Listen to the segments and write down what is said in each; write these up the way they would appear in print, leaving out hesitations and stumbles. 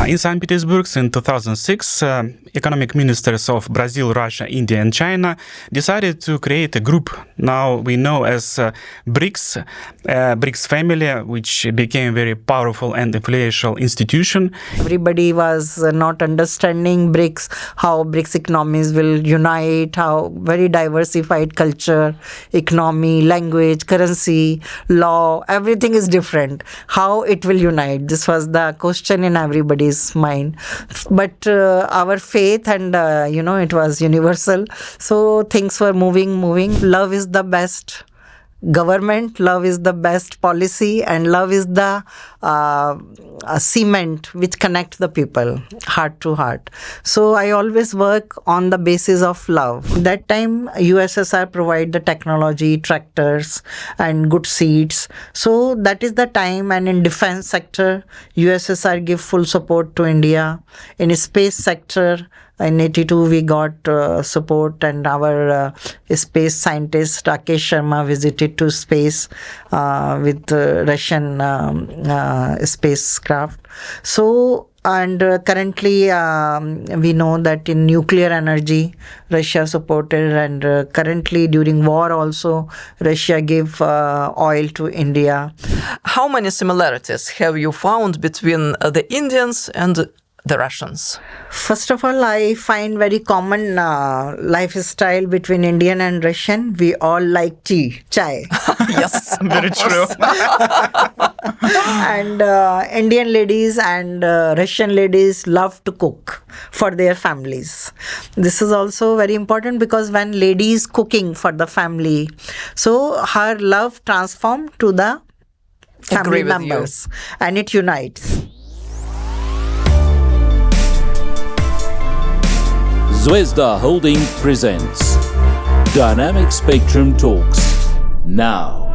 In St. Petersburg in 2006, economic ministers of Brazil, Russia, India, and China decided to create a group now we know as Brics, Brics family, which became a very powerful and influential institution. Everybody was not understanding BRICS, how BRICS economies will unite, how very diversified culture, economy, language, currency, law, everything is different. How it will unite? This was the question in everybody's mind. But our faith and, it was universal. So things were moving. Love is the best government, love is the best policy, and love is the cement which connects the people heart to heart. So I always work on the basis of love. That time USSR provide the technology, tractors and good seeds. So that is the time, and in defense sector USSR give full support to India. In space sector in 82 we got support, and our space scientist Rakesh Sharma visited to space with Russian spacecraft. So, and currently we know that in nuclear energy Russia supported, and currently during war also Russia gave oil to India. How many similarities have you found between the Indians and the Russians? First of all, I find very common lifestyle between Indian and Russian. We all like chai. Yes, Very true. And Indian ladies and Russian ladies love to cook for their families. This is also very important, because when lady is cooking for the family, so her love transforms to the family members, and it unites. Zvezda Holding presents Dynamic Spectrum Talks now.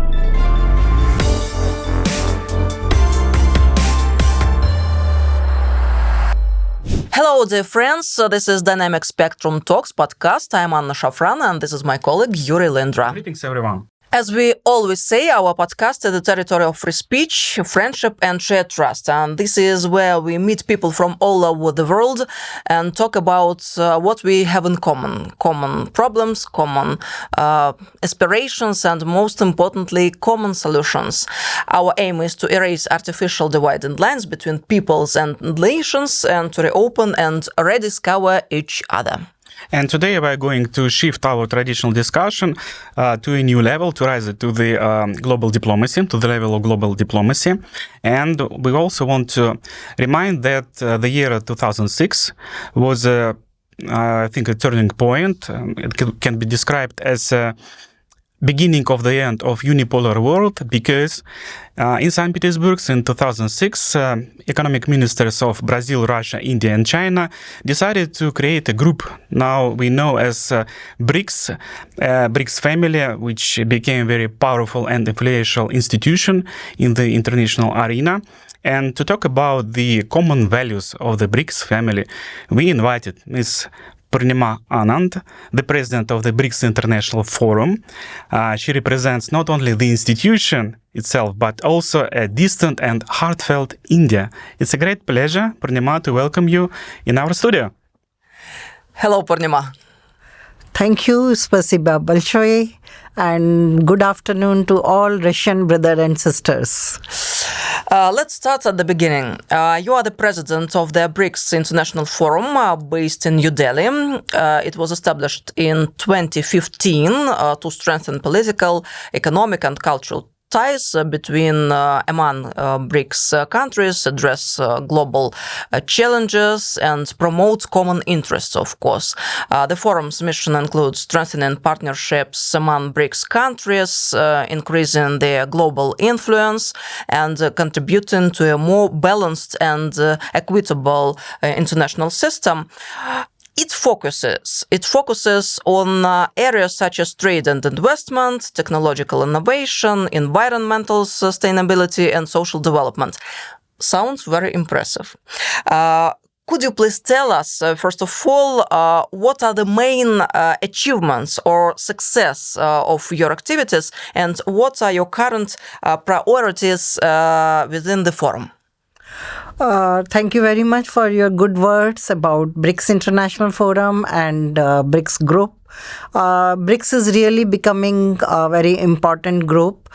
Hello, dear friends. So this is Dynamic Spectrum Talks podcast. I'm Anna Shafran, and this is my colleague Yuri Lindra. Greetings, everyone. As we always say, our podcast is the territory of free speech, friendship, and shared trust. And this is where we meet people from all over the world and talk about what we have in common. Common problems, common aspirations, and most importantly, common solutions. Our aim is to erase artificial dividing lines between peoples and nations, and to reopen and rediscover each other. And today we're going to shift our traditional discussion to a new level, to rise it to the global diplomacy, to the level of global diplomacy. And we also want to remind that the year 2006 was, I think, a turning point. It can be described as a beginning of the end of unipolar world, because in St. Petersburg in 2006, economic ministers of Brazil, Russia, India, and China decided to create a group now we know as Brics, Brics family, which became a very powerful and influential institution in the international arena. And to talk about the common values of the Brics family, we invited Ms. Purnima Anand, the president of the Brics International Forum. She represents not only the institution itself, but also a distant and heartfelt India. It's a great pleasure, Purnima, to welcome you in our studio. Hello, Purnima. Thank you, spasiba balshoye, and good afternoon to all Russian brothers and sisters. Let's start at the beginning. You are the president of the Brics International Forum based in New Delhi. It was established in 2015 to strengthen political, economic and cultural ties between among BRICS countries, address global challenges and promote common interests, of course. The forum's mission includes strengthening partnerships among BRICS countries, increasing their global influence, and contributing to a more balanced and equitable international system. It focuses on areas such as trade and investment, technological innovation, environmental sustainability, and social development. Sounds very impressive. Could you please tell us, first of all, what are the main achievements or success of your activities, and what are your current priorities within the forum? Thank you very much for your good words about BRICS International Forum and BRICS Group. BRICS is really becoming a very important group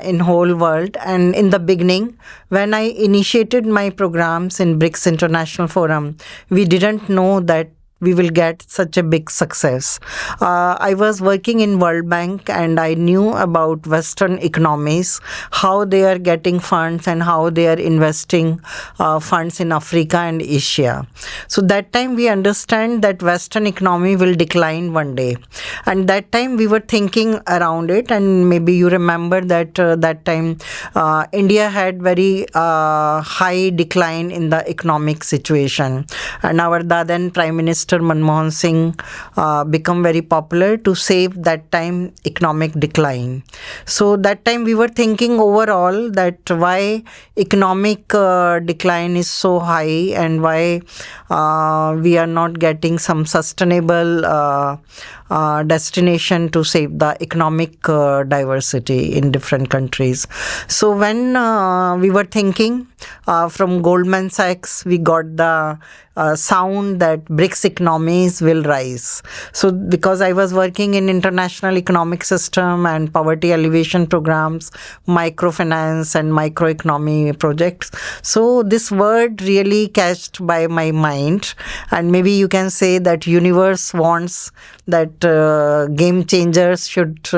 in whole world. And in the beginning, when I initiated my programs in BRICS International Forum, we didn't know that we will get such a big success. I was working in World Bank and I knew about Western economies, how they are getting funds and how they are investing funds in Africa and Asia. So that time we understand that Western economy will decline one day. And that time we were thinking around it, and maybe you remember that that time India had very high decline in the economic situation. And our then Prime Minister Manmohan Singh become very popular to save that time economic decline. So that time we were thinking overall that why economic decline is so high and why we are not getting some sustainable destination to save the economic diversity in different countries. So when we were thinking from Goldman Sachs, we got the sound that BRICS economies will rise. So because I was working in international economic system and poverty alleviation programs, microfinance and microeconomy projects, so this word really catched by my mind. And maybe you can say that universe wants that game changers should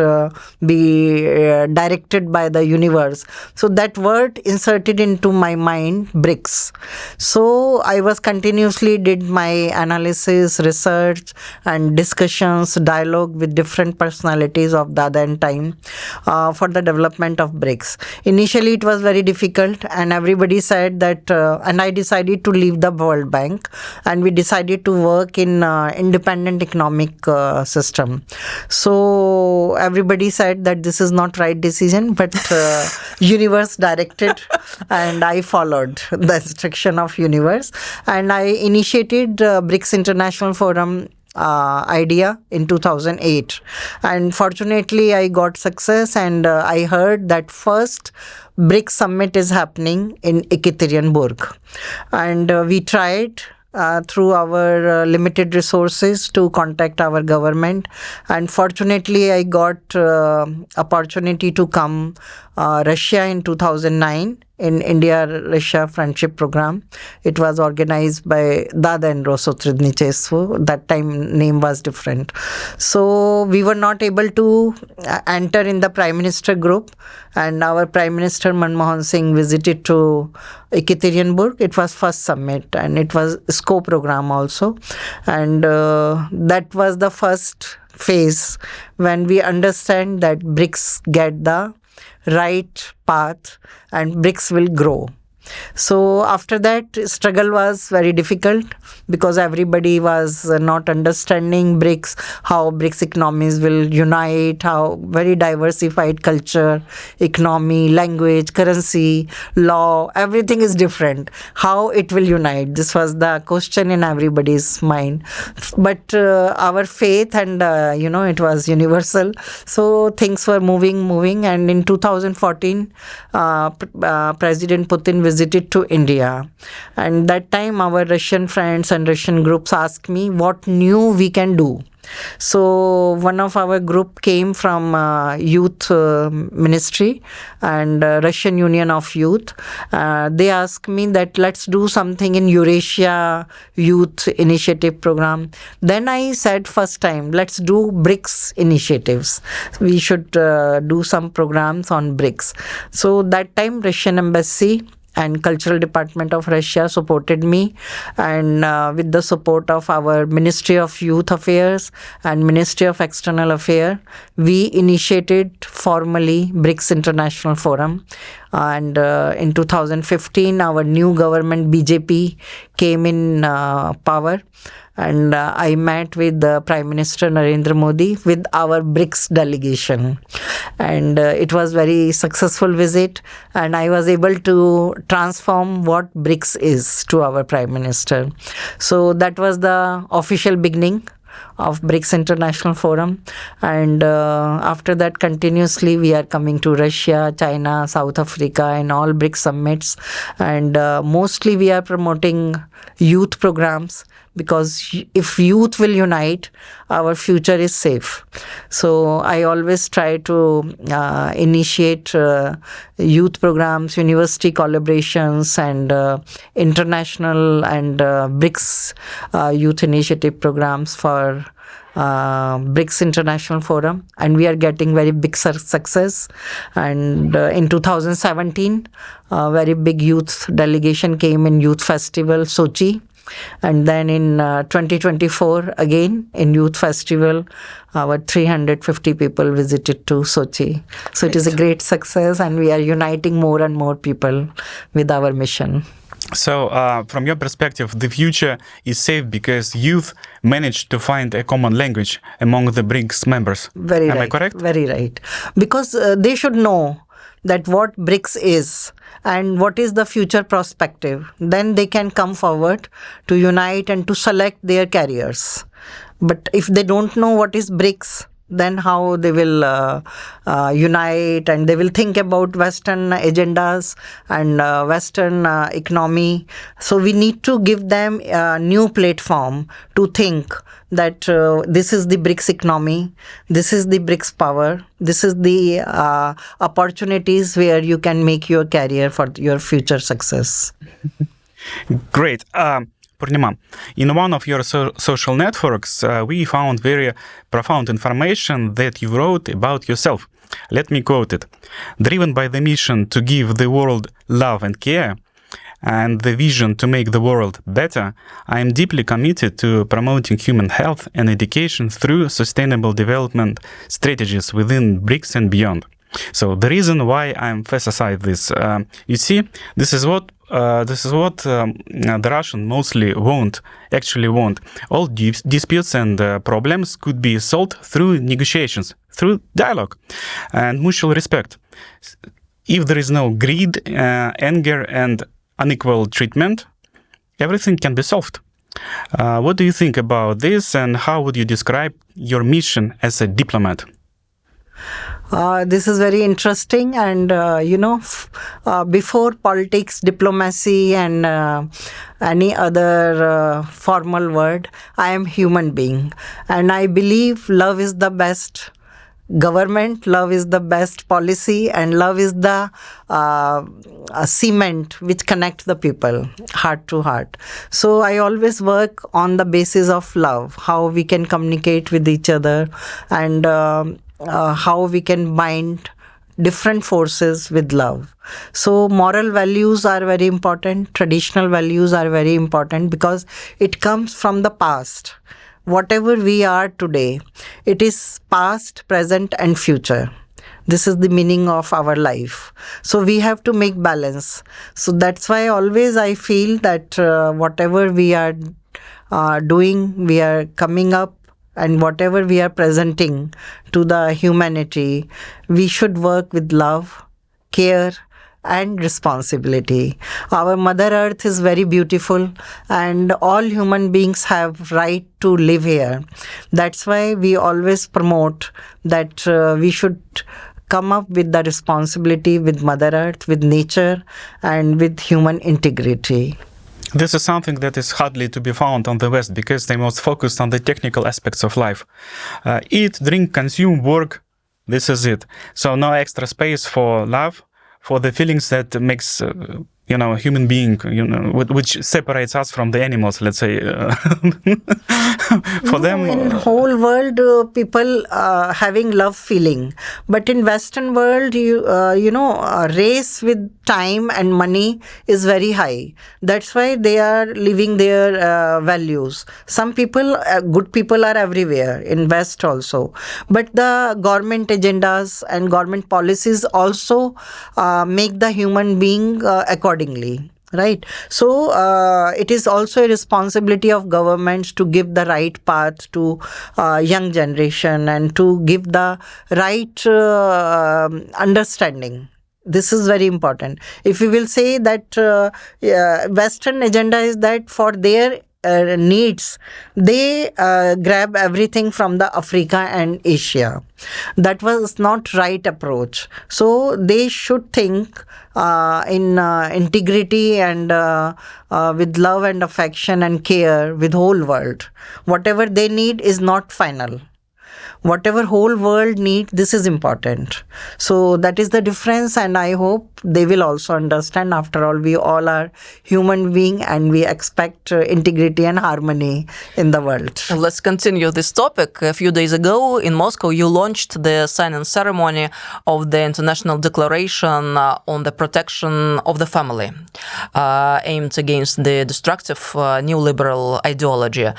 be directed by the universe. So that word inserted into my mind, BRICS. So I was continuously did my analysis, research and discussions, dialogue with different personalities of the then time for the development of BRICS. Initially it was very difficult and everybody said that, and I decided to leave the World Bank and we decided to work in independent economic system. So everybody said that this is not right decision, but universe directed and I followed the instruction of universe and I initiated BRICS International Forum idea in 2008, and fortunately I got success and I heard that first BRICS summit is happening in Ekaterinburg, and we tried through our limited resources to contact our government, and fortunately I got opportunity to come Russia in 2009 in India-Russia Friendship Program. It was organized by Dada and Rosotridnichesvu. That time name was different. So we were not able to enter in the Prime Minister group, and our Prime Minister Manmohan Singh visited to Ekaterinburg. It was first summit and it was SCO program also. And that was the first phase when we understand that BRICS get the right path and BRICS will grow. So after that, struggle was very difficult because everybody was not understanding BRICS, how BRICS economies will unite, how very diversified culture, economy, language, currency, law, everything is different. How it will unite? This was the question in everybody's mind. But our faith and, it was universal. So things were moving. And in 2014, President Putin visited to India, and that time our Russian friends and Russian groups asked me what new we can do. So one of our group came from youth ministry and Russian Union of Youth. They asked me that let's do something in Eurasia Youth Initiative Program. Then I said first time, let's do BRICS initiatives. We should do some programs on BRICS. So that time Russian Embassy and Cultural Department of Russia supported me, and with the support of our Ministry of Youth Affairs and Ministry of External Affairs, we initiated formally BRICS International Forum. And in 2015, our new government BJP came in power. And I met with the Prime Minister Narendra Modi with our BRICS delegation. And it was very successful visit. And I was able to transform what BRICS is to our Prime Minister. So that was the official beginning of BRICS International Forum. And after that, continuously we are coming to Russia, China, South Africa, and all BRICS summits. And mostly we are promoting youth programs, because if youth will unite, our future is safe. So I always try to initiate youth programs, university collaborations, and international and BRICS youth initiative programs for BRICS International Forum, and we are getting very big success. And in 2017, a very big youth delegation came in Youth Festival Sochi. And then in 2024, again in Youth Festival, our 350 people visited to Sochi. So it is a great success, and we are uniting more and more people with our mission. So, from your perspective, the future is safe because youth managed to find a common language among the BRICS members. Very Am right. I correct? Very right. Because they should know that what BRICS is and what is the future perspective. Then they can come forward to unite and to select their careers. But if they don't know what is BRICS, then how they will unite, and they will think about Western agendas and Western economy. So we need to give them a new platform to think that this is the BRICS economy, this is the BRICS power, this is the opportunities where you can make your career for your future success. Great. Purnima, in one of your social networks, we found very profound information that you wrote about yourself. Let me quote it. Driven by the mission to give the world love and care, and the vision to make the world better, I am deeply committed to promoting human health and education through sustainable development strategies within BRICS and beyond. So the reason why I emphasize this, you see, this is what the Russians mostly actually want. All disputes and problems could be solved through negotiations, through dialogue and mutual respect. If there is no greed, anger, and unequal treatment, everything can be solved. What do you think about this, and how would you describe your mission as a diplomat? This is very interesting, and before politics, diplomacy, and any other formal word, I am human being, and I believe love is the best government, love is the best policy, and love is the cement which connects the people heart to heart. So I always work on the basis of love, how we can communicate with each other, and how we can bind different forces with love. So moral values are very important, traditional values are very important, because it comes from the past. Whatever we are today, it is past, present, and future. This is the meaning of our life. So we have to make balance. So that's why always I feel that whatever we are doing, we are coming up, and whatever we are presenting to the humanity, we should work with love, care, and responsibility. Our Mother Earth is very beautiful, and all human beings have right to live here. That's why we always promote that we should come up with the responsibility with Mother Earth, with nature, and with human integrity. This is something that is hardly to be found on the West, because they most focused on the technical aspects of life. Eat, drink, consume, work. This is it. So no extra space for love, for the feelings that makes human being, which separates us from the animals, let's say. For them, in whole world, people having love feeling, but in Western world, race with time and money is very high. That's why they are living their values. Some people, good people are everywhere in West also, but the government agendas and government policies also make the human being accordingly. Right. So it is also a responsibility of governments to give the right path to young generation, and to give the right understanding. This is very important. If we will say that Western agenda is that for their needs, they grab everything from the Africa and Asia. That was not right approach. So they should think in integrity and with love and affection and care with whole world. Whatever they need is not final. Whatever whole world need, this is important. So that is the difference, and I hope they will also understand. After all, we all are human being and we expect integrity and harmony in the world. Let's continue this topic. A few days ago in Moscow, you launched the signing ceremony of the International Declaration on the Protection of the Family, aimed against the destructive neoliberal ideology.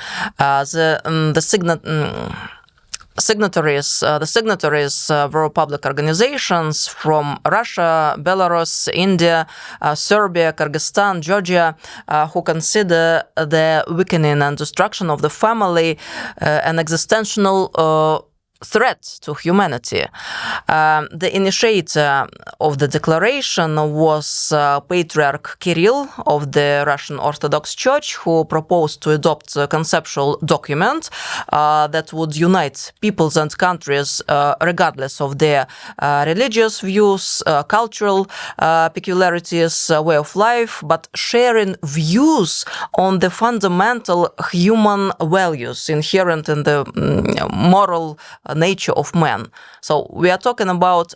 The signatories were public organizations from Russia, Belarus, India, Serbia, Kyrgyzstan, Georgia, who consider the weakening and destruction of the family an existential threat to humanity. The initiator of the declaration was Patriarch Kirill of the Russian Orthodox Church, who proposed to adopt a conceptual document that would unite peoples and countries regardless of their religious views, cultural peculiarities, way of life, but sharing views on the fundamental human values inherent in the moral nature of man. So we are talking about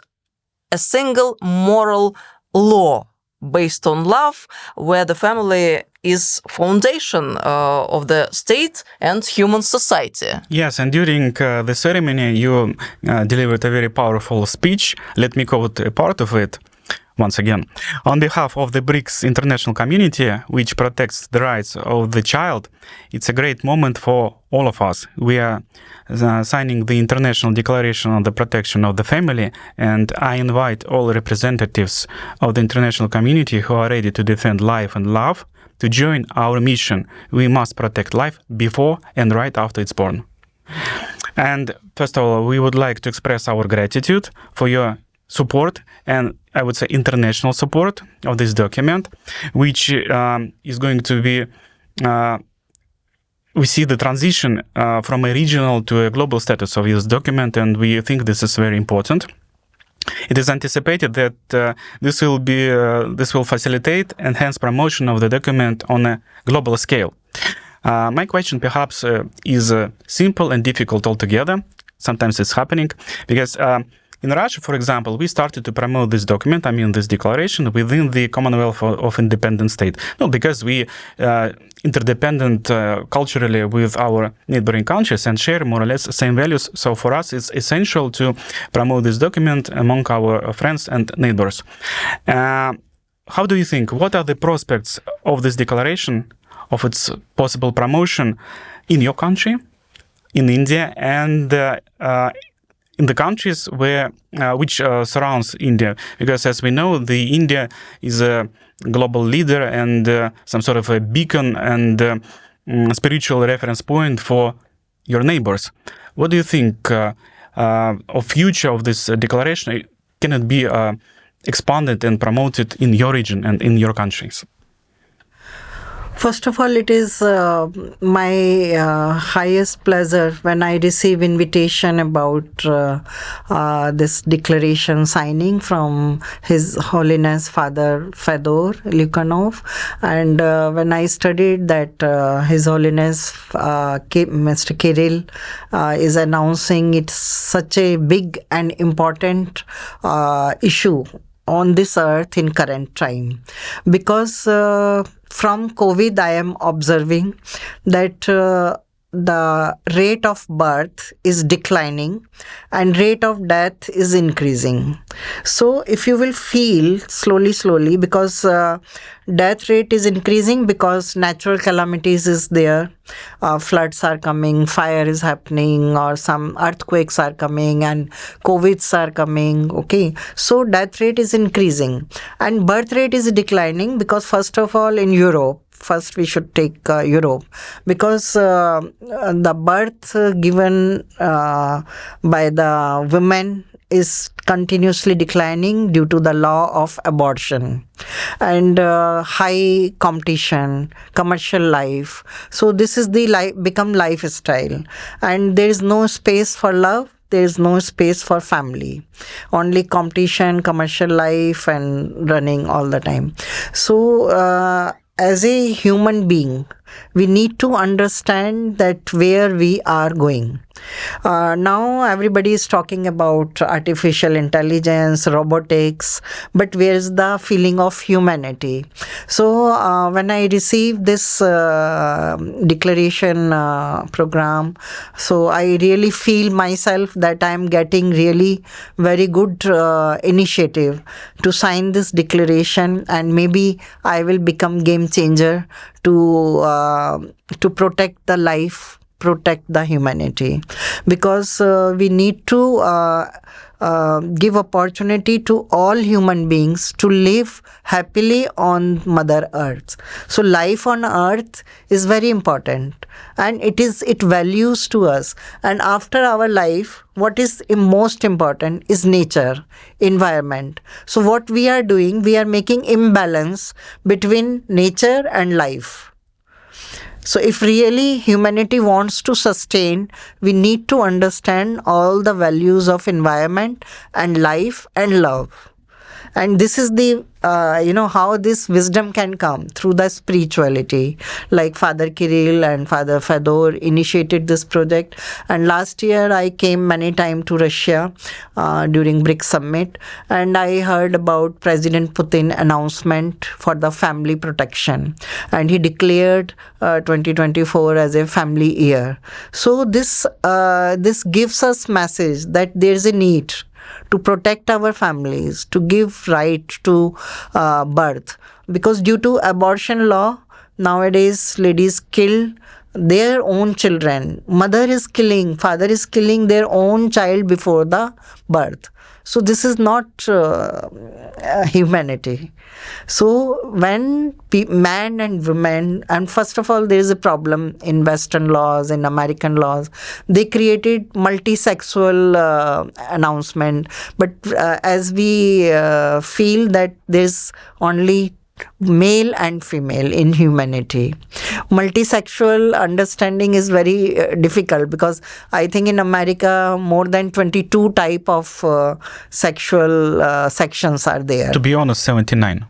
a single moral law based on love, where the family is foundation of the state and human society. Yes, and during the ceremony, you delivered a very powerful speech. Let me quote a part of it. Once again, on behalf of the Brics international community, which protects the rights of the child, it's a great moment for all of us. We are signing the International Declaration on the Protection of the Family, and I invite all representatives of the international community who are ready to defend life and love to join our mission. We must protect life before and right after it's born. And first of all, we would like to express our gratitude for your support, and I would say international support of this document, which is going to be, we see the transition from a regional to a global status of this document, and we think this is very important. It is anticipated that this will facilitate enhanced promotion of the document on a global scale. My question perhaps is simple and difficult altogether. Sometimes it's happening because in Russia, for example, we started to promote this document, this declaration, within the Commonwealth of Independent State. No, because we interdependent culturally with our neighboring countries and share more or less the same values. So for us, it's essential to promote this document among our friends and neighbors. How do you think? What are the prospects of this declaration, of its possible promotion in your country, in India, and in the countries which surrounds India? Because as we know, India is a global leader and some sort of a beacon and spiritual reference point for your neighbors. What do you think of future of this declaration? Can it be expanded and promoted in your region and in your countries? First of all, it is my highest pleasure when I receive invitation about this declaration signing from His Holiness Father Fedor Lyukhanov. And when I studied that His Holiness Mr. Kirill is announcing it's such a big and important issue on this earth in current time, because from COVID, I am observing that the rate of birth is declining and rate of death is increasing. So if you will feel slowly, because death rate is increasing because natural calamities is there, floods are coming, fire is happening, or some earthquakes are coming and COVIDs are coming, okay. So death rate is increasing and birth rate is declining because first of all in Europe, first we should take Europe, because the birth given by the women is continuously declining due to the law of abortion and high competition, commercial life. So this is the become lifestyle, and there is no space for love. There is no space for family. Only competition, commercial life, and running all the time. So as a human being, we need to understand that where we are going. Now everybody is talking about artificial intelligence, robotics, but where's the feeling of humanity? So when I received this declaration program, so I really feel myself that I am getting really very good initiative to sign this declaration, and maybe I will become game changer to protect the life, protect the humanity, because we need to give opportunity to all human beings to live happily on Mother Earth. So life on Earth is very important, and it values to us. And after our life, what is most important is nature, environment. So what we are doing, we are making imbalance between nature and life. So if really humanity wants to sustain, we need to understand all the values of environment and life and love. And this is the, how this wisdom can come through the spirituality. Like Father Kirill and Father Fedor initiated this project. And last year I came many times to Russia during Brics summit. And I heard about President Putin announcement for the family protection. And he declared 2024 as a family year. So this gives us message that there is a need to protect our families, to give right to birth. Because due to abortion law, nowadays ladies kill their own children. Mother is killing, father is killing their own child before the birth. So this is not humanity. So when man and women, and first of all, there is a problem in Western laws, in American laws, they created multi-sexual announcement. But as we feel that there's only male and female in humanity. Multisexual understanding is very difficult, because I think in America more than 22 type of sexual sections are there. To be honest, 79.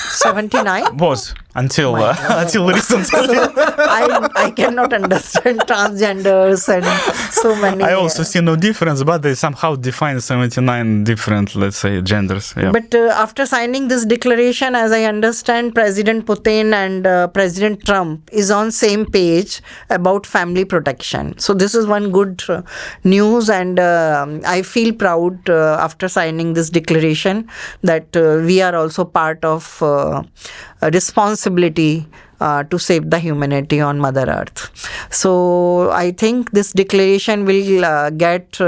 79? Was until recently. I cannot understand transgenders and so many. I also see no difference, but they somehow define 79 different, let's say, genders. Yeah. But after signing this declaration, as I understand, President Putin and President Trump is on same page about family protection. So this is one good news, and I feel proud after signing this declaration that we are also part of a responsibility to save the humanity on Mother Earth. So I think this declaration will get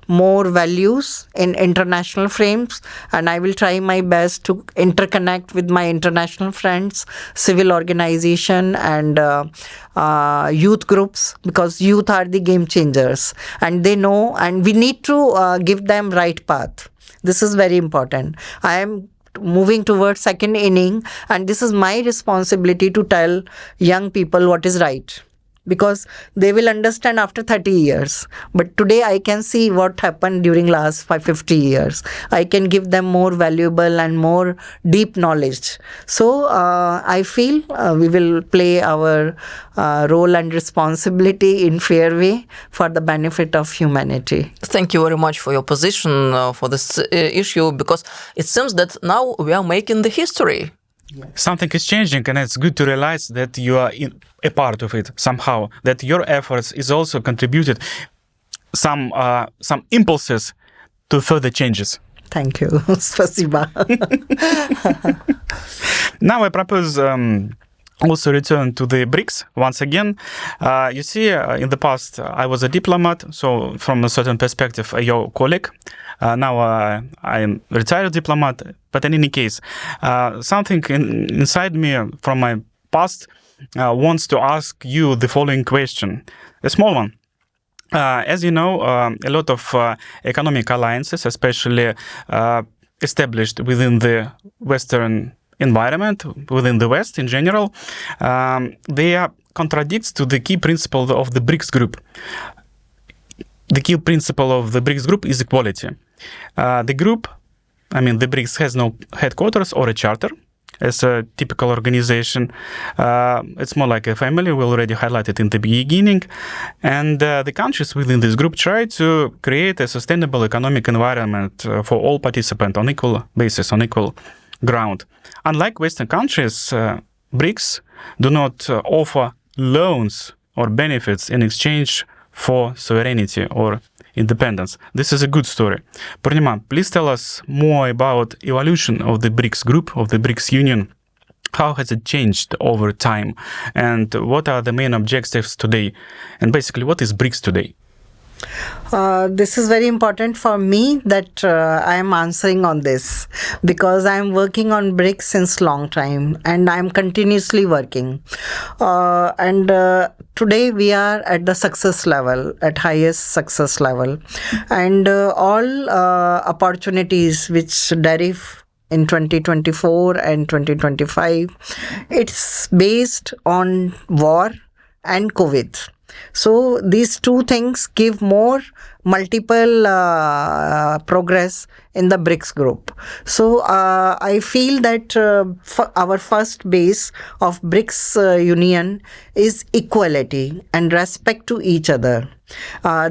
more values in international frames, and I will try my best to interconnect with my international friends, civil organization, and youth groups, because youth are the game changers, and they know, and we need to give them right path. This is very important. I am moving towards second inning, and this is my responsibility to tell young people what is right, because they will understand after 30 years. But today I can see what happened during last 50 years. I can give them more valuable and more deep knowledge. So I feel we will play our role and responsibility in fair way for the benefit of humanity. Thank you very much for your position for this issue, because it seems that now we are making the history. Something is changing, and it's good to realize that you are a part of it somehow, that your efforts is also contributed some impulses to further changes. Thank you. Spasiba. Now I propose also return to the Brics once again. You see, in the past I was a diplomat, so from a certain perspective, your colleague. Now I am retired diplomat, but in any case, something inside me from my past wants to ask you the following question, a small one. As you know, a lot of economic alliances, especially established within the Western environment, within the West in general, they are contradicts to the key principle of the Brics group. The key principle of the Brics group is equality. The Brics has no headquarters or a charter as a typical organization. It's more like a family, we already highlighted in the beginning. And the countries within this group try to create a sustainable economic environment for all participants on equal basis, on equal ground. Unlike Western countries, Brics do not offer loans or benefits in exchange for sovereignty or independence. This is a good story. Purnima, please tell us more about evolution of the Brics group, of the Brics Union. How has it changed over time? And what are the main objectives today? And basically, what is Brics today? This is very important for me that I am answering on this, because I am working on Brics since long time and I am continuously working. Today we are at the success level, at highest success level, and all opportunities which derive in 2024 and 2025, it's based on war and COVID. So these two things give more multiple progress in the Brics group. So I feel that our first base of Brics Union is equality and respect to each other.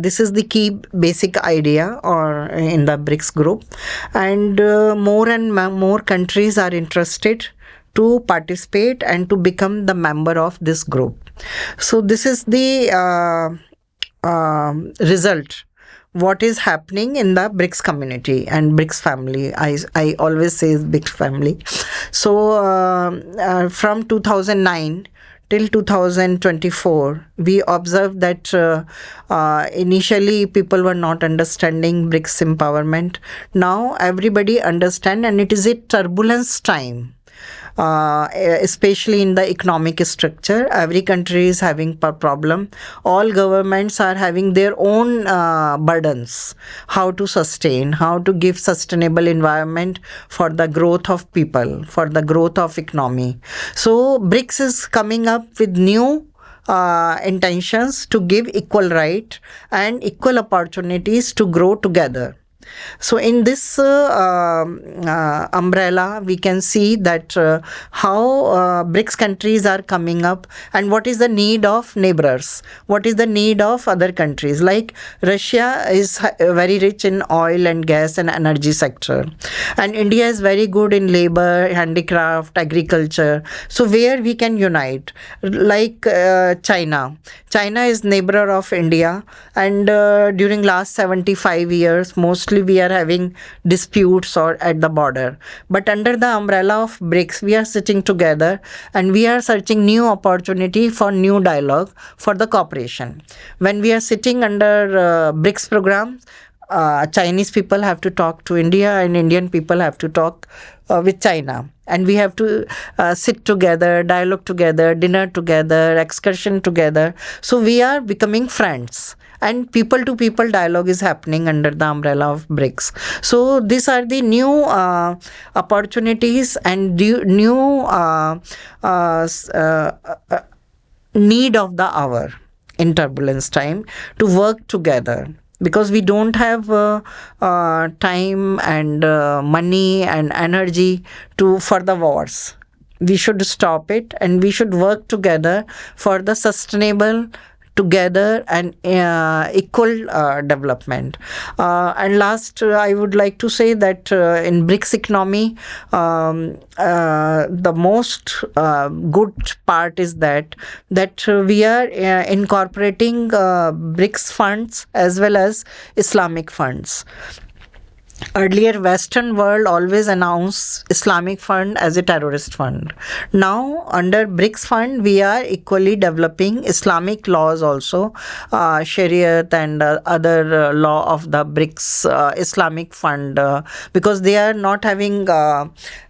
This is the key basic idea in the Brics group, and more and more countries are interested to participate and to become the member of this group. So this is the result. What is happening in the Brics community and Brics family. I always say Brics family. So from 2009 till 2024, we observed that initially people were not understanding Brics empowerment. Now everybody understands, and it is a turbulence time. Especially in the economic structure, every country is having a problem. All governments are having their own burdens. How to sustain, how to give sustainable environment for the growth of people, for the growth of economy. So Brics is coming up with new intentions to give equal right and equal opportunities to grow together. So in this umbrella, we can see that how Brics countries are coming up and what is the need of neighbors, what is the need of other countries. Like Russia is very rich in oil and gas and energy sector, and India is very good in labor, handicraft, agriculture. So where we can unite, like China is neighbor of India, and during last 75 years, mostly we are having disputes or at the border. But under the umbrella of Brics, we are sitting together and we are searching new opportunity for new dialogue for the cooperation. When we are sitting under Brics program, Chinese people have to talk to India and Indian people have to talk with China. And we have to sit together, dialogue together, dinner together, excursion together. So we are becoming friends. And people-to-people dialogue is happening under the umbrella of Brics. So these are the new opportunities and new need of the hour in turbulence time to work together. Because we don't have time and money and energy for the wars. We should stop it and we should work together for the sustainable together and equal development. And last, I would like to say that in Brics economy, the most good part is that we are incorporating Brics funds as well as Islamic funds. Earlier, Western world always announced Islamic fund as a terrorist fund. Now, under BRICS fund, we are equally developing Islamic laws also, Shariat and other law of the BRICS Islamic fund, because they are not having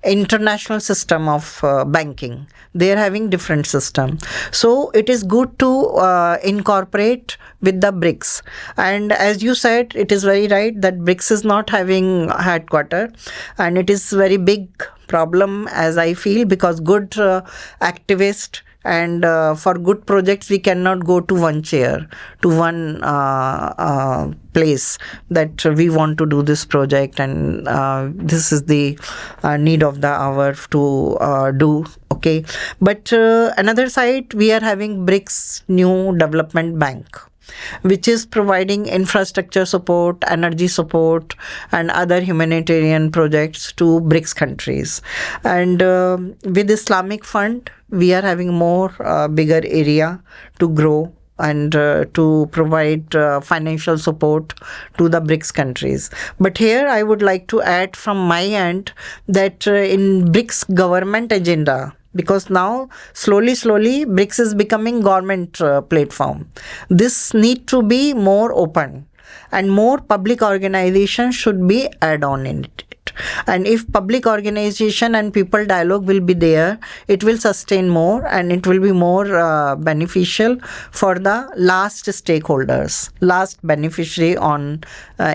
international system of banking. They are having different system. So it is good to incorporate with the BRICS. And as you said, it is very right that BRICS is not having headquarter, and it is very big problem as I feel, because good activists and for good projects we cannot go to one chair, to one place that we want to do this project, and this is the need of the hour to do. Okay, but another side, we are having BRICS new development bank, which is providing infrastructure support, energy support, and other humanitarian projects to BRICS countries. And with Islamic Fund, we are having more bigger area to grow and to provide financial support to the BRICS countries. But here I would like to add from my end that in BRICS government agenda, because now slowly BRICS is becoming government platform. This need to be more open, and more public organizations should be add on in it. And if public organization and people dialogue will be there, it will sustain more, and it will be more beneficial for the last stakeholders, last beneficiary on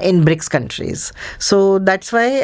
in BRICS countries. So that's why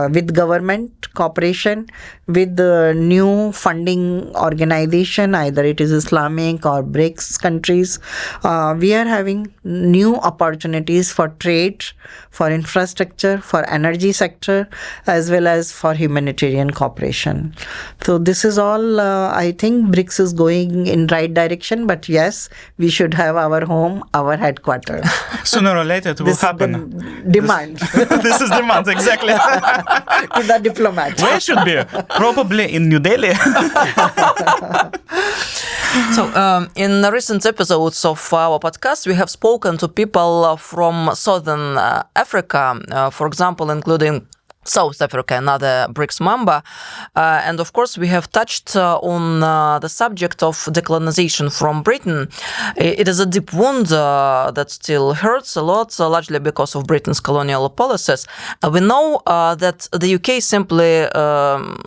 with government cooperation, with the new funding organization, either it is Islamic or BRICS countries, we are having new opportunities for trade, for infrastructure, for energy sector, as well as for humanitarian cooperation. So this is all, I think BRICS is going in right direction, but yes, we should have our home, our headquarters. Sooner or later it will happen. Demand. This is demand, exactly. To the diplomat. Where should be? Probably in New Delhi. So, in the recent episodes of our podcast, we have spoken to people from Southern Africa, for example, including South Africa, another BRICS member. And of course, we have touched on the subject of decolonization from Britain. It is a deep wound that still hurts a lot, largely because of Britain's colonial policies. We know that the UK simply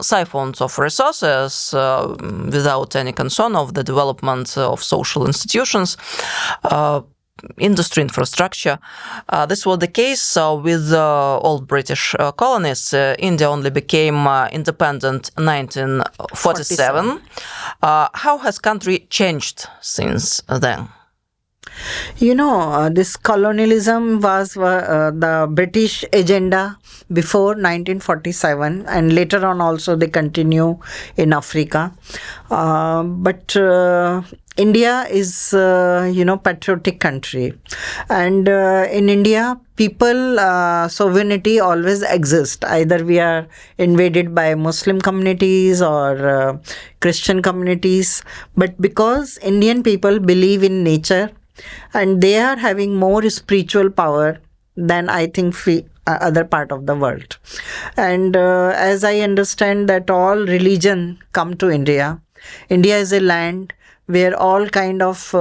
siphoned off resources without any concern of the development of social institutions, industry, infrastructure. This was the case with old British colonies. India only became independent in 1947. How has country changed since then? You know, this colonialism was the British agenda before 1947, and later on also they continue in Africa. But India is, patriotic country. And in India, people sovereignty always exists. Either we are invaded by Muslim communities or Christian communities. But because Indian people believe in nature, and they are having more spiritual power than I think other part of the world. And as I understand that all religion come to India. India is a land where all kind of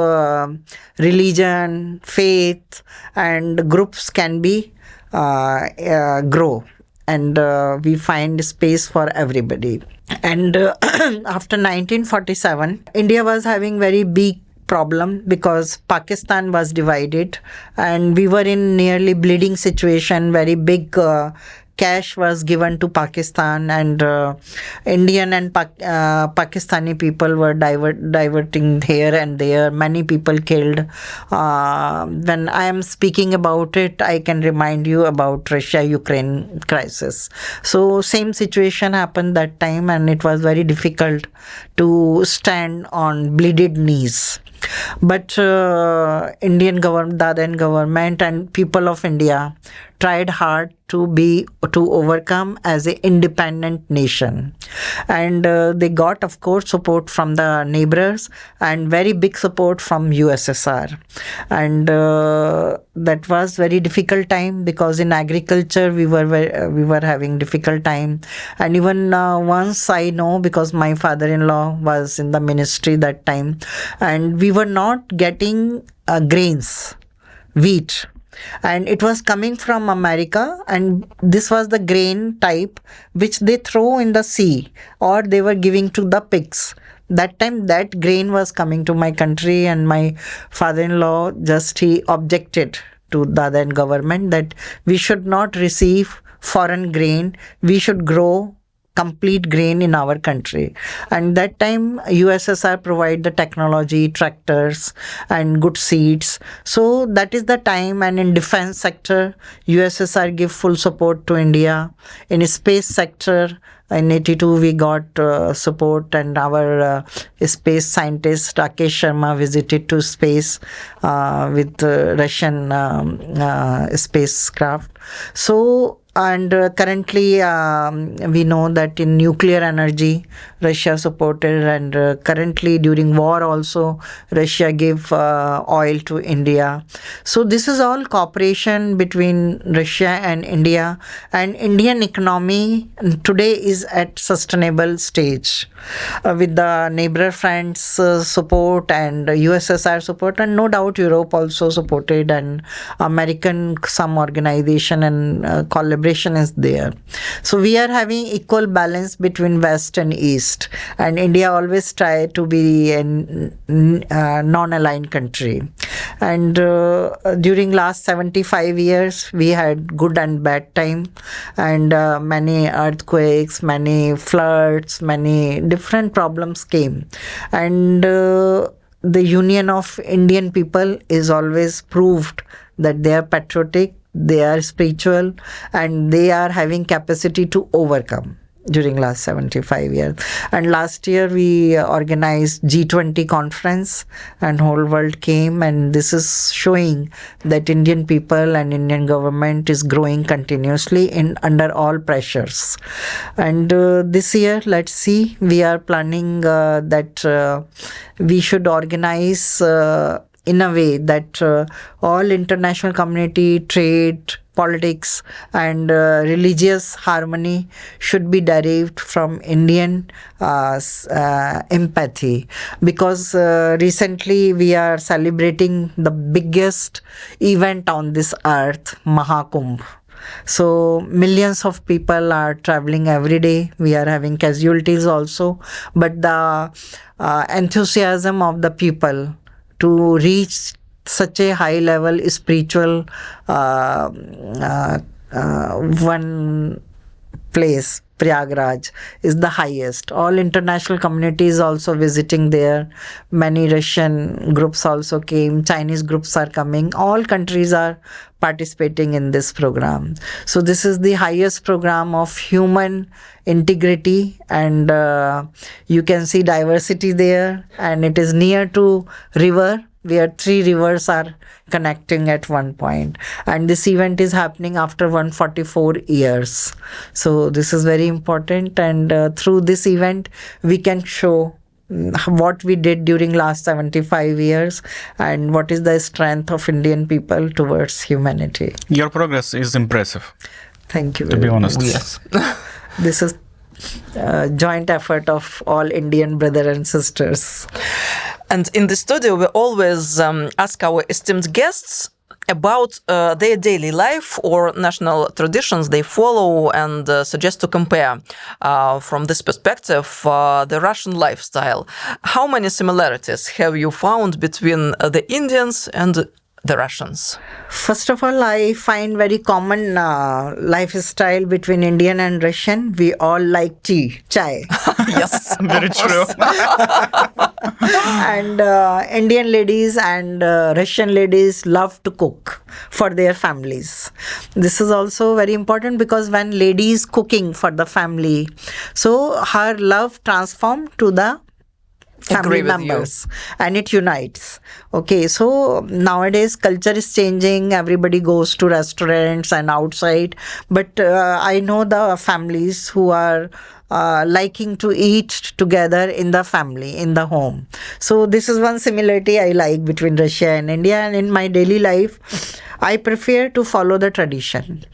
religion, faith and groups can be grow. And we find space for everybody. And after 1947, India was having very big problem because Pakistan was divided and we were in nearly bleeding situation. Very big cash was given to Pakistan, and Indian and Pakistani people were diverting here and there. Many people killed. When I am speaking about it, I can remind you about Russia-Ukraine crisis. So same situation happened that time, and it was very difficult to stand on bleeded knees. But Indian government, the then government and people of India tried hard to overcome as an independent nation, and they got, of course, support from the neighbors and very big support from USSR, and that was very difficult time because in agriculture we were having difficult time, and even once I know because my father-in-law was in the ministry that time, and we were not getting grains, wheat, and it was coming from America, and this was the grain type which they throw in the sea or they were giving to the pigs. That time that grain was coming to my country, and my father-in-law he objected to the then government that we should not receive foreign grain, we should grow complete grain in our country. And that time USSR provide the technology, tractors and good seeds. So that is the time, and in defense sector USSR give full support to India. In space sector in 82 we got support, and our space scientist Rakesh Sharma visited to space with Russian spacecraft. So and currently we know that in nuclear energy Russia supported, and currently during war also Russia gave oil to India. So this is all cooperation between Russia and India, and Indian economy today is at sustainable stage with the neighbor friends support and USSR support, and no doubt Europe also supported, and American some organization and collaboration is there. So we are having equal balance between West and East, and India always try to be a non-aligned country. And during last 75 years we had good and bad time, and many earthquakes, many floods, many different problems came, and the union of Indian people is always proved that they are patriotic, they are spiritual, and they are having capacity to overcome during last 75 years. And last year we organized G20 conference, and whole world came, and this is showing that Indian people and Indian government is growing continuously under all pressures. And this year, let's see, we are planning that we should organize in a way that all international community, trade, politics and religious harmony should be derived from Indian empathy, because recently we are celebrating the biggest event on this earth, Mahakumbh. So millions of people are traveling every day. We are having casualties also, but the enthusiasm of the people to reach such a high level spiritual one place, Prayagraj, is the highest. All international communities also visiting there. Many Russian groups also came. Chinese groups are coming. All countries are participating in this program. So this is the highest program of human integrity, and you can see diversity there, and it is near to river where 3 rivers are connecting at one point, and this event is happening after 144 years. So this is very important, and through this event we can show what we did during last 75 years and what is the strength of Indian people towards humanity. Your progress is impressive. Thank you. To be honest. Yes. This is a joint effort of all Indian brothers and sisters. And in the studio, we always ask our esteemed guests about their daily life or national traditions they follow, and suggest to compare from this perspective the Russian lifestyle. How many similarities have you found between the Indians and the Russians? First of all, I find very common lifestyle between Indian and Russian. We all like tea, chai. Yes, very true. And Indian ladies and Russian ladies love to cook for their families. This is also very important, because when lady is cooking for the family, so her love transforms to the family Agree with you. members, and it unites. Okay, so nowadays culture is changing, everybody goes to restaurants and outside, but I know the families who are liking to eat together in the family, in the home. So this is one similarity I like between Russia and India. And in my daily life, I prefer to follow the tradition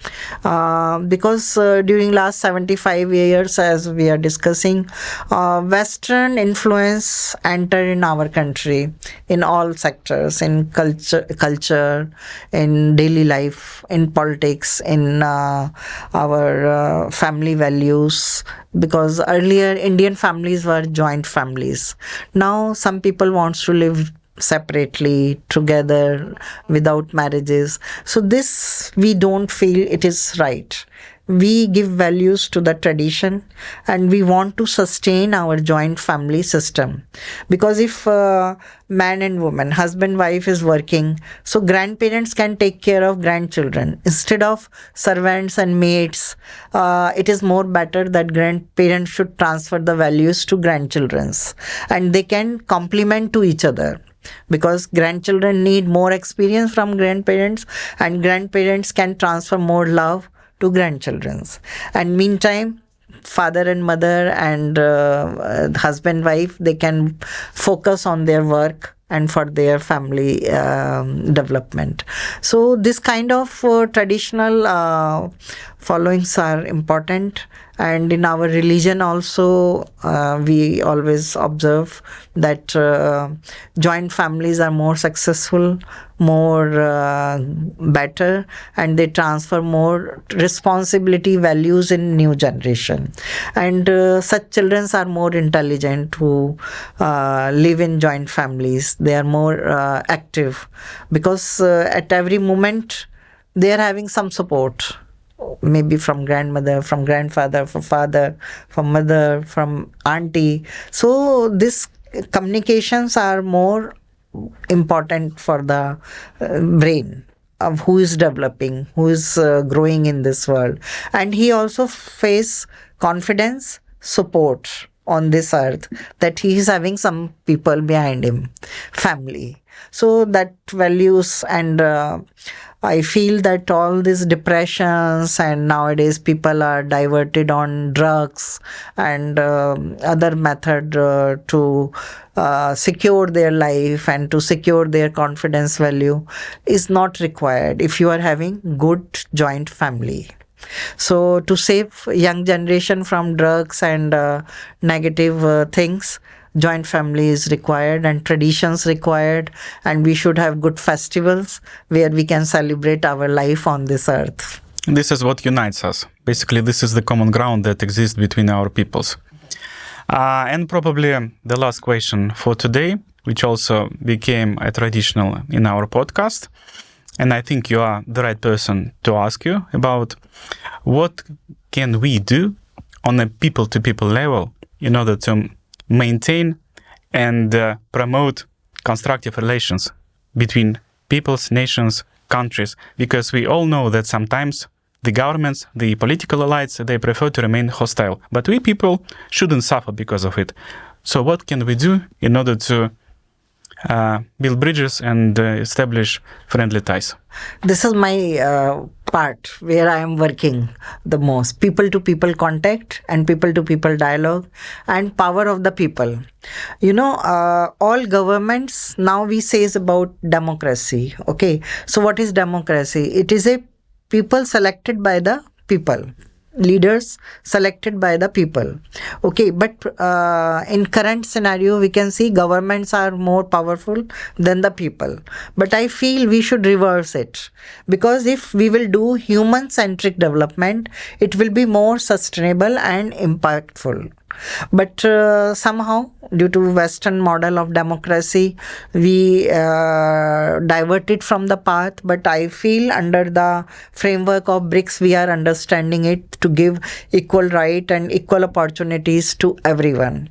because during last 75 years, as we are discussing, Western influence entered in our country in all sectors, in culture, in daily life, in politics, in our family values. Because earlier Indian families were joint families. Now some people wants to live separately, together, without marriages. So this we don't feel it is right. We give values to the tradition and we want to sustain our joint family system. Because if man and woman, husband, wife is working, so grandparents can take care of grandchildren. Instead of servants and maids, it is more better that grandparents should transfer the values to grandchildren's and they can complement to each other. Because grandchildren need more experience from grandparents and grandparents can transfer more love to grandchildren's. And meantime, father and mother and husband, wife, they can focus on their work and for their family development. So this kind of traditional followings are important. And in our religion also, we always observe that joint families are more successful, more better, and they transfer more responsibility values in new generation. And such children are more intelligent who live in joint families. They are more active because at every moment they are having some support. Maybe from grandmother, from grandfather, from father, from mother, from auntie. So these communications are more important for the brain of who is developing, who is growing in this world. And he also face confidence, support on this earth, that he is having some people behind him, family. So that values. And I feel that all these depressions and nowadays people are diverted on drugs and other method to secure their life and to secure their confidence value is not required if you are having good joint family. So to save young generation from drugs and negative things, joint family is required and traditions required, and we should have good festivals where we can celebrate our life on this earth. This is what unites us. Basically, this is the common ground that exists between our peoples. And probably the last question for today, which also became a traditional in our podcast, and I think you are the right person to ask you about what can we do on a people-to-people level in order to maintain and promote constructive relations between peoples, nations, countries, because we all know that sometimes the governments, the political elites, they prefer to remain hostile. But we people shouldn't suffer because of it. So what can we do in order to build bridges and establish friendly ties? This is my part where I am working the most. People-to-people contact and people-to-people dialogue and power of the people. You know, all governments now we say is about democracy. Okay, so what is democracy? It is a people selected by the people. Leaders selected by the people. Okay, but in current scenario, we can see governments are more powerful than the people. But I feel we should reverse it, because if we will do human-centric development, it will be more sustainable and impactful. But somehow, due to Western model of democracy, we diverted from the path. But I feel under the framework of Brics, we are understanding it to give equal right and equal opportunities to everyone.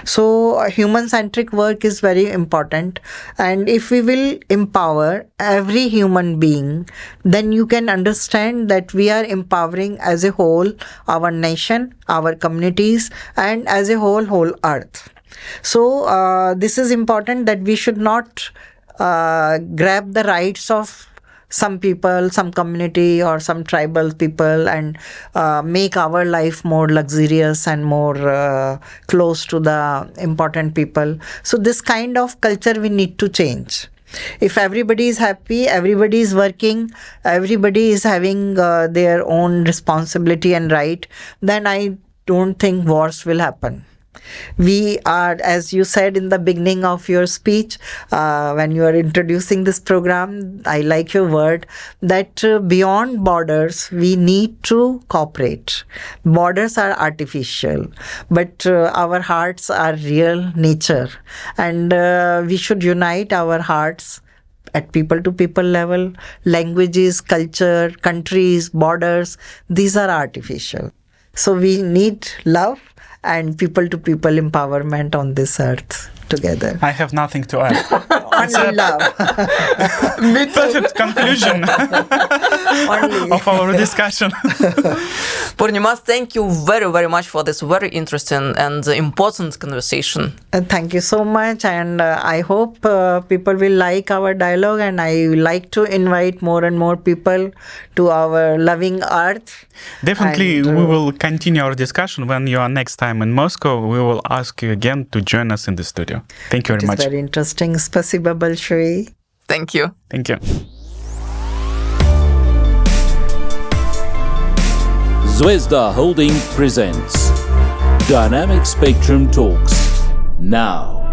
So human-centric work is very important. And if we will empower every human being, then you can understand that we are empowering as a whole our nation, our communities, and as a whole earth. So this is important, that we should not grab the rights of some people, some community or some tribal people, and make our life more luxurious and more close to the important people. So this kind of culture we need to change. If everybody is happy, everybody is working, everybody is having their own responsibility and right, then I don't think wars will happen. We are, as you said in the beginning of your speech, when you are introducing this program, I like your word, that beyond borders, we need to cooperate. Borders are artificial, but our hearts are real nature. And we should unite our hearts at people-to-people level. Languages, culture, countries, borders, these are artificial. So we need love and people-to-people empowerment on this earth together. I have nothing to add. Only love. Perfect conclusion Only. of our discussion. Purnima, thank you very, very much for this very interesting and important conversation. Thank you so much, and I hope people will like our dialogue, and I like to invite more and more people to our loving earth. Definitely, And, we will continue our discussion when you are next time in Moscow. We will ask you again to join us in the studio. Thank you very It much. is very interesting. Spasiba большое. Thank you. Thank you. Zvezda Holding presents Dynamic Spectrum Talks. Now.